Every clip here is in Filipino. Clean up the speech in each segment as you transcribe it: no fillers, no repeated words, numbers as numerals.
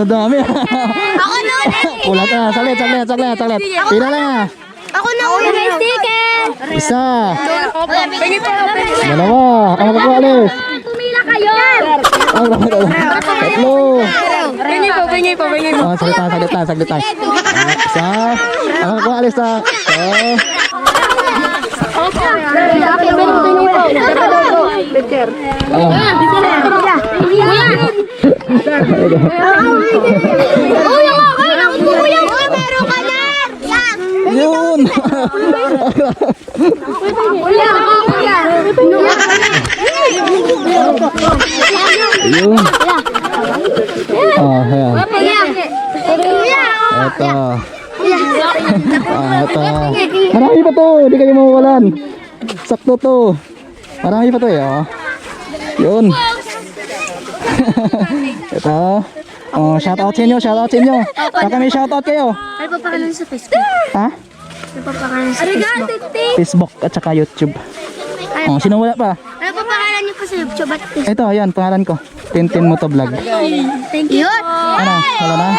dami. Ako na ulit. Kulat na. Saglit. Pila na. Ako na ulit. May sticker. Isa. Pingi po. Dalawa. Ang magpapalis. Pumila kayo. Tatlo. Pingi po. Saglit lang. Isa. Ang magpapalis na. Yun. Yun. Oh, ayan. Ito. Ito. Marami pa to. Hindi kayo mawawalan. Sakto to. Marami pa to eh. Oh. Yun. Ito. Oh, shoutout sa inyo. Baka may shoutout kayo. Ano pa pangalan sa Facebook? Ha? Ano pa pangalan sa Facebook? Facebook at saka YouTube. Oh, sino wala pa? Ano pa pangalan niyo pa sa YouTube at Facebook? Ito, ayan, pangalan ko. Tintin Moto Vlog. Thank you. Ano? Wala na?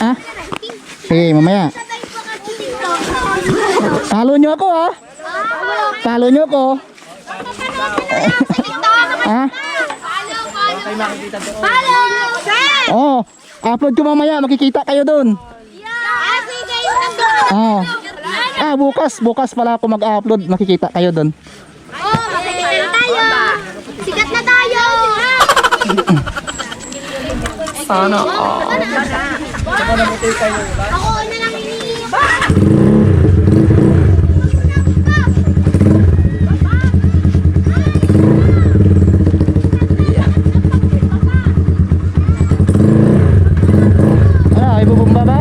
Ha? Sige, mamaya. Talo nyo ako, ha? Talo nyo ako. Ha? Oh, upload ko mamaya. Makikita kayo dun. Oh. Bukas pala ako mag-upload. Makikita kayo dun. Sikat na tayo. Sana. Ako na lang iniiba. Ano, ibubumba ba?